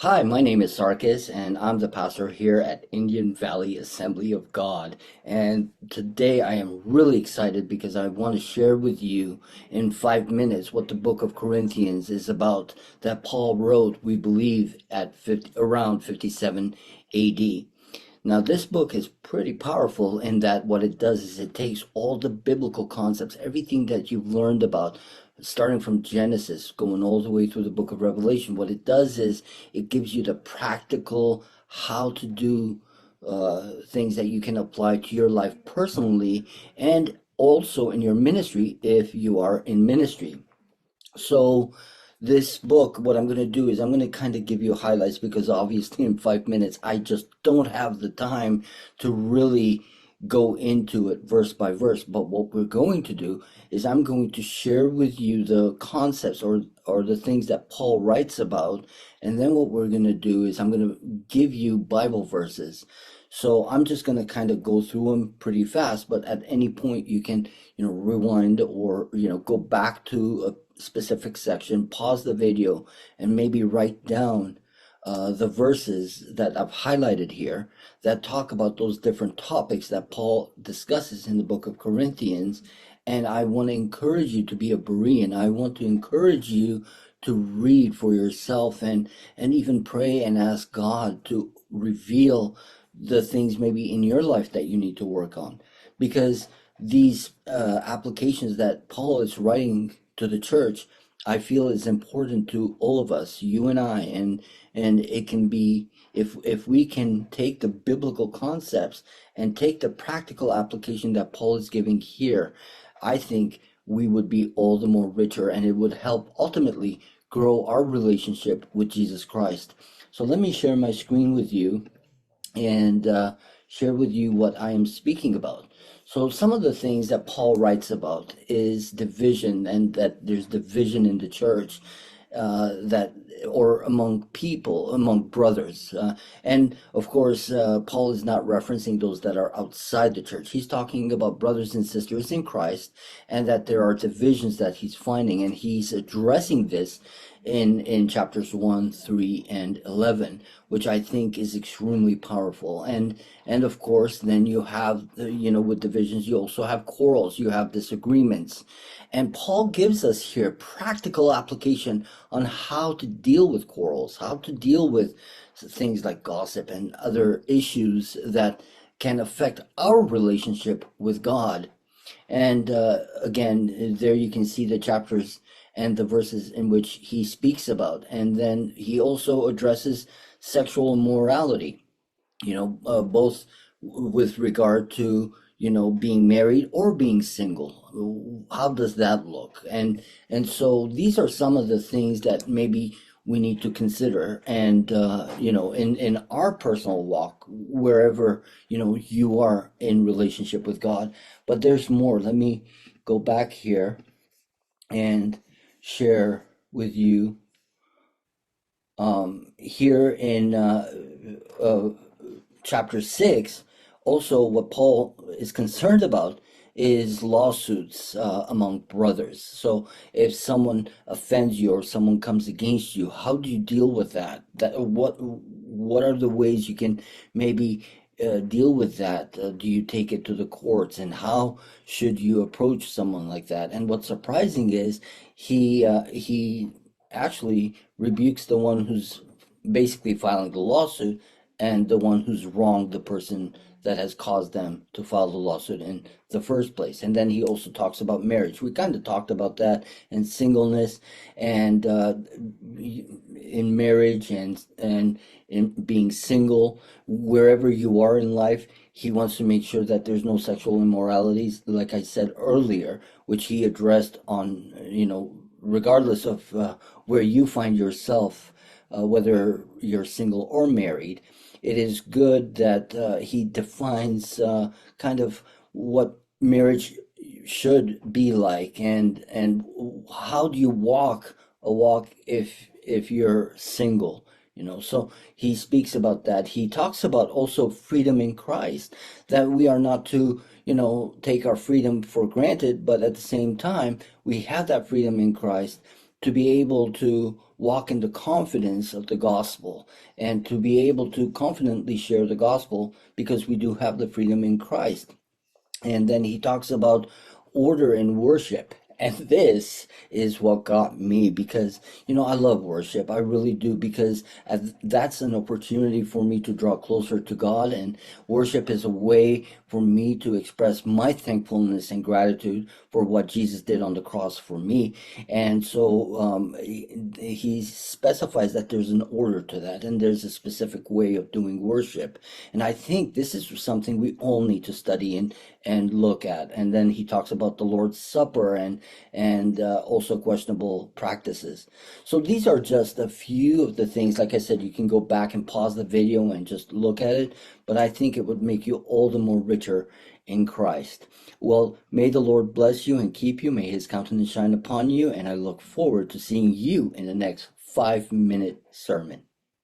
Hi, my name is Sarkis, and I'm the pastor here at Indian Valley Assembly of God. And today I am really excited because I want to share with you in 5 minutes what the book of Corinthians is about that Paul wrote, we believe, at around 57 AD. Now, this book is pretty powerful in that what it does is it takes all the biblical concepts, everything that you've learned about, starting from Genesis, going all the way through the book of Revelation. What it does is it gives you the practical how to do things that you can apply to your life personally and also in your ministry if you are in ministry. So, this book, what I'm going to do is I'm going to kind of give you highlights because obviously in 5 minutes I just don't have the time to really go into it verse by verse. But what we're going to do is I'm going to share with you the concepts or the things that Paul writes about, and then what we're going to do is I'm going to give you Bible verses. So I'm just going to kind of go through them pretty fast, but at any point you can, rewind or, go back to a specific section, pause the video, and maybe write down the verses that I've highlighted here that talk about those different topics that Paul discusses in the book of Corinthians. And I want to encourage you to be a Berean. I want to encourage you to read for yourself and even pray and ask God to reveal the things maybe in your life that you need to work on. Because these applications that Paul is writing to the church, I feel is important to all of us, you and I, and it can be if we can take the biblical concepts and take the practical application that Paul is giving here, I think we would be all the more richer and it would help ultimately grow our relationship with Jesus Christ. So let me share my screen with you and share with you what I am speaking about. So some of the things that Paul writes about is division, and that there's division in the church, that or among people, among brothers. And of course, Paul is not referencing those that are outside the church. He's talking about brothers and sisters in Christ, and that there are divisions that he's finding, and he's addressing this in chapters 1, 3, and 11, which I think is extremely powerful. And of course, then you have, with divisions, you also have quarrels, you have disagreements. And Paul gives us here practical application on how to deal with quarrels, how to deal with things like gossip and other issues that can affect our relationship with God. And again, there you can see the chapters and the verses in which he speaks about. And then he also addresses sexual immorality, both with regard to, being married or being single. How does that look? And so these are some of the things that maybe we need to consider. And, in our personal walk, wherever, you are in relationship with God. But there's more. Let me go back here and share with you here in chapter 6. Also, what Paul is concerned about is lawsuits among brothers. So if someone offends you or someone comes against you, how do you deal with that? What are the ways you can maybe deal with that? Do you take it to the courts, and how should you approach someone like that? And what's surprising is he actually rebukes the one who's basically filing the lawsuit and the one who's wronged the person that has caused them to file the lawsuit in the first place. And then he also talks about marriage. We kind of talked about that, and singleness, and in marriage, and in being single, wherever you are in life. He wants to make sure that there's no sexual immoralities, like I said earlier, which he addressed on, regardless of where you find yourself, whether you're single or married. It is good that he defines kind of what marriage should be like, and how do you walk a walk if you're single. So he speaks about that. He talks about also freedom in Christ, that we are not to, take our freedom for granted, but at the same time, we have that freedom in Christ, to be able to walk in the confidence of the gospel and to be able to confidently share the gospel because we do have the freedom in Christ. And then he talks about order and worship. And this is what got me because, I love worship. I really do because that's an opportunity for me to draw closer to God. And worship is a way for me to express my thankfulness and gratitude for what Jesus did on the cross for me. And so he specifies that there's an order to that and there's a specific way of doing worship. And I think this is something we all need to study and look at. And then he talks about the Lord's Supper and also questionable practices. So these are just a few of the things. Like I said, you can go back and pause the video and just look at it, but I think it would make you all the more richer in Christ. Well, may the Lord bless you and keep you. May his countenance shine upon you, and I look forward to seeing you in the next 5-minute sermon.